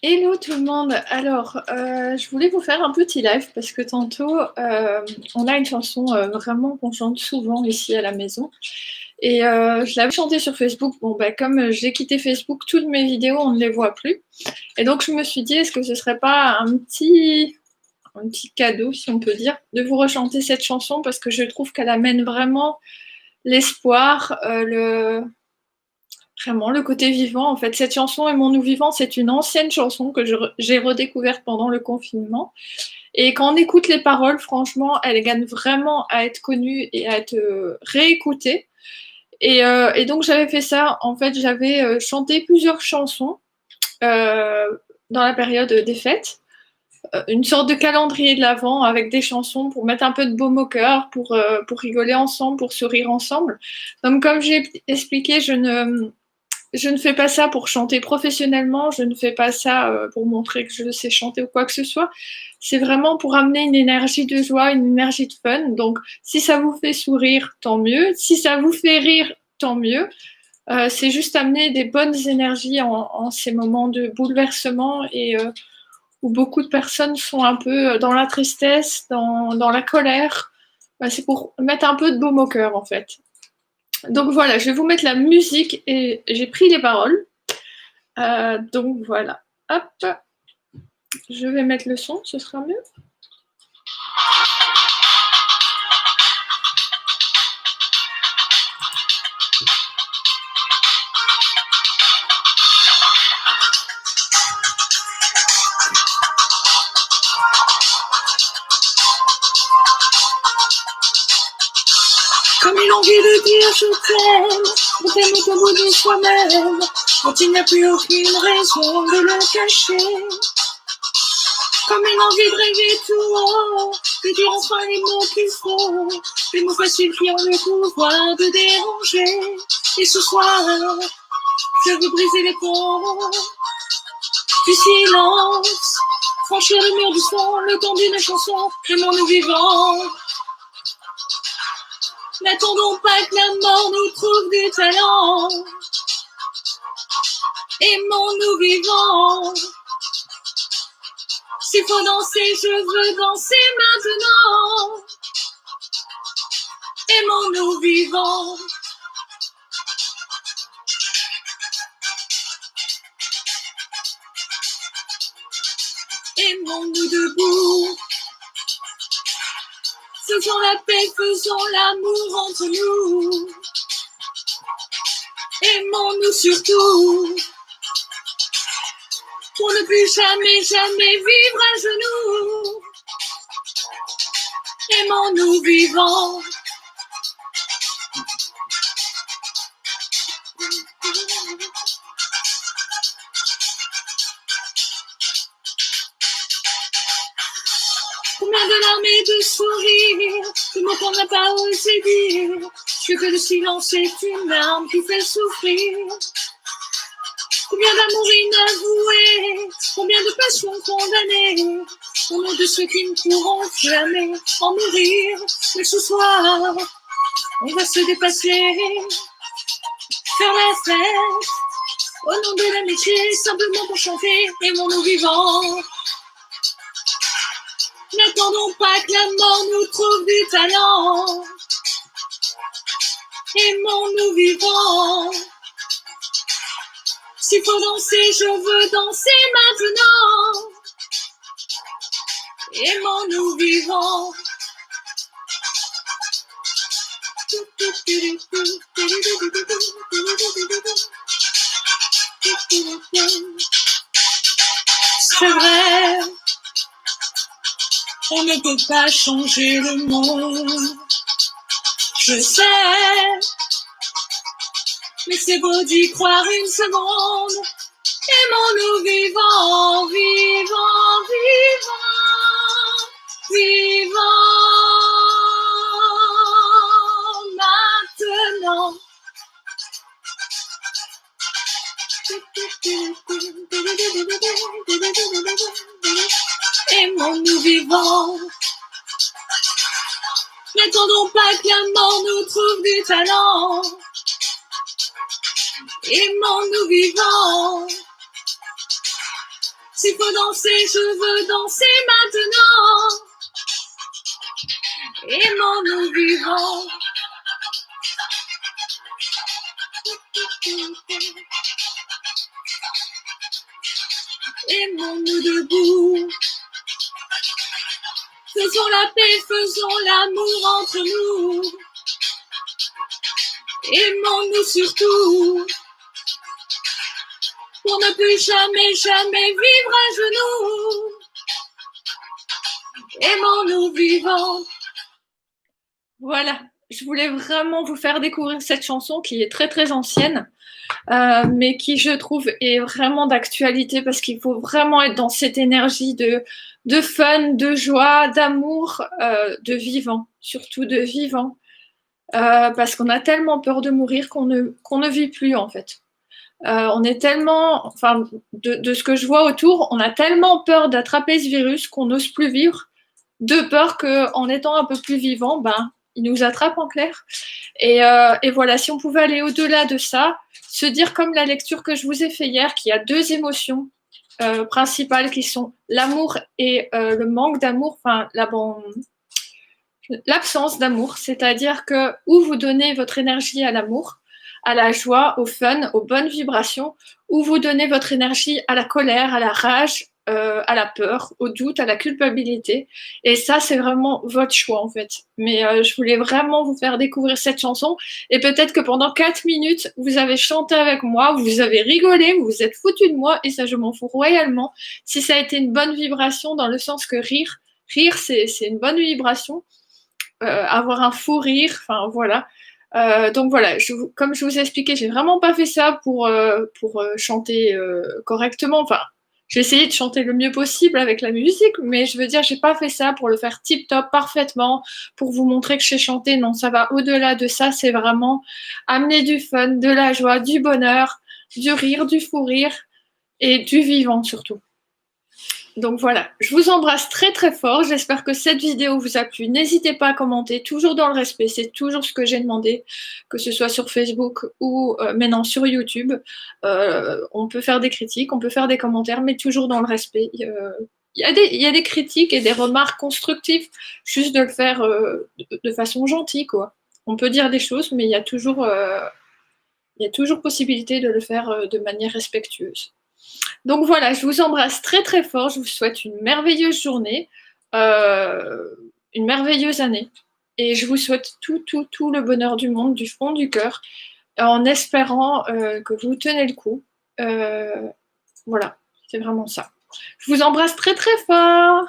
Hello tout le monde. Alors, je voulais vous faire un petit live parce que tantôt, on a une chanson vraiment qu'on chante souvent ici à la maison. Et je l'avais chantée sur Facebook. Bon, bah, comme j'ai quitté Facebook, toutes mes vidéos, on ne les voit plus. Et donc, je me suis dit, est-ce que ce serait pas un petit cadeau, si on peut dire, de vous rechanter cette chanson parce que je trouve qu'elle amène vraiment l'espoir, vraiment, le côté vivant, en fait. Cette chanson, Aimons-nous vivants, c'est une ancienne chanson que j'ai redécouverte pendant le confinement. Et quand on écoute les paroles, franchement, elles gagnent vraiment à être connues et à être réécoutées. Et donc, j'avais fait ça. En fait, j'avais chanté plusieurs chansons euh, dans la période des fêtes. Une sorte de calendrier de l'Avent avec des chansons pour mettre un peu de baume au cœur, pour rigoler ensemble, pour sourire ensemble. Donc, comme j'ai expliqué, je ne fais pas ça pour chanter professionnellement, je ne fais pas ça pour montrer que je sais chanter ou quoi que ce soit. C'est vraiment pour amener une énergie de joie, une énergie de fun. Donc, si ça vous fait sourire, tant mieux. Si ça vous fait rire, tant mieux. C'est juste amener des bonnes énergies en ces moments de bouleversement et où beaucoup de personnes sont un peu dans la tristesse, dans la colère. C'est pour mettre un peu de baume au cœur, en fait. Donc voilà, je vais vous mettre la musique et j'ai pris les paroles. Donc voilà, hop, je vais mettre le son, ce sera mieux. Comme une envie de dire je t'aime, on t'aime au bout de soi-même, quand il n'y a plus aucune raison de le cacher. Comme une envie de rêver tout haut, de dire enfin les mots qu'il faut, les mots faciles qui ont le pouvoir de déranger. Et ce soir, je veux briser les ponts du silence, franchir le mur du son, le temps d'une chanson, aimons-nous vivants. N'attendons pas que la mort nous trouve du talent. Aimons-nous vivants. S'il faut danser, je veux danser maintenant. Aimons-nous vivants. Aimons-nous debout. Faisons la paix, faisons l'amour entre nous. Aimons-nous surtout. Pour ne plus jamais, jamais vivre à genoux. Aimons-nous vivants. Combien de larmes et de sourires, de mots qu'on n'a pas osé dire. Je veux que le silence est une arme qui fait souffrir. Combien d'amour inavoué, combien de passions condamnées, au nom de ceux qui ne pourront jamais en mourir. Mais ce soir, on va se dépasser, faire la fête, au nom de l'amitié, simplement pour chanter, aimons-nous vivants. N'attendons pas que la mort nous trouve du talent. Aimons-nous vivants. S'il faut danser, je veux danser maintenant. Aimons-nous vivants. C'est vrai, on ne peut pas changer le monde. Je sais, mais c'est beau d'y croire une seconde. Aimons-nous vivants, vivants, vivants, vivants maintenant. Aimons-nous vivants. N'attendons pas que la mort nous trouve du talent. Aimons-nous vivants. S'il faut danser, je veux danser maintenant. Aimons-nous vivants. Aimons-nous debout. Faisons la paix, faisons l'amour entre nous. Aimons-nous surtout. Pour ne plus jamais, jamais vivre à genoux. Aimons-nous vivants. Voilà, je voulais vraiment vous faire découvrir cette chanson qui est très très ancienne, mais qui je trouve est vraiment d'actualité parce qu'il faut vraiment être dans cette énergie de fun, de joie, d'amour, de vivant, surtout de vivant, parce qu'on a tellement peur de mourir qu'on ne vit plus en fait. On est tellement, enfin, de ce que je vois autour, on a tellement peur d'attraper ce virus qu'on n'ose plus vivre, de peur qu'en étant un peu plus vivant, ben, il nous attrape en clair. Et voilà, si on pouvait aller au-delà de ça, se dire comme la lecture que je vous ai fait hier, qu'il y a deux émotions principales qui sont l'amour et le manque d'amour, enfin l'absence d'amour, c'est-à-dire que où vous donnez votre énergie à l'amour, à la joie, au fun, aux bonnes vibrations, ou vous donnez votre énergie à la colère, à la rage, à la peur, au doute, à la culpabilité. Et ça, c'est vraiment votre choix, en fait. Mais je voulais vraiment vous faire découvrir cette chanson. Et peut-être que pendant 4 minutes, vous avez chanté avec moi, vous avez rigolé, vous vous êtes foutu de moi, et ça, je m'en fous royalement. Si ça a été une bonne vibration, dans le sens que rire, c'est une bonne vibration. Avoir un fou rire, enfin voilà. Donc voilà, comme je vous ai expliqué, j'ai vraiment pas fait ça pour chanter correctement. Enfin, j'ai essayé de chanter le mieux possible avec la musique, mais je veux dire, j'ai pas fait ça pour le faire tip top parfaitement, pour vous montrer que je sais chanter. Non, ça va au-delà de ça. C'est vraiment amener du fun, de la joie, du bonheur, du rire, du fou rire et du vivant surtout. Donc voilà, je vous embrasse très très fort. J'espère que cette vidéo vous a plu. N'hésitez pas à commenter, toujours dans le respect. C'est toujours ce que j'ai demandé, que ce soit sur Facebook ou maintenant sur YouTube. On peut faire des critiques, on peut faire des commentaires, mais toujours dans le respect. Il y a des critiques et des remarques constructives, juste de le faire de façon gentille, quoi. On peut dire des choses, mais il y a toujours possibilité de le faire de manière respectueuse. Donc voilà, je vous embrasse très très fort. Je vous souhaite une merveilleuse journée, une merveilleuse année. Et je vous souhaite tout le bonheur du monde, du fond du cœur, en espérant que vous tenez le coup. Voilà, c'est vraiment ça. Je vous embrasse très très fort.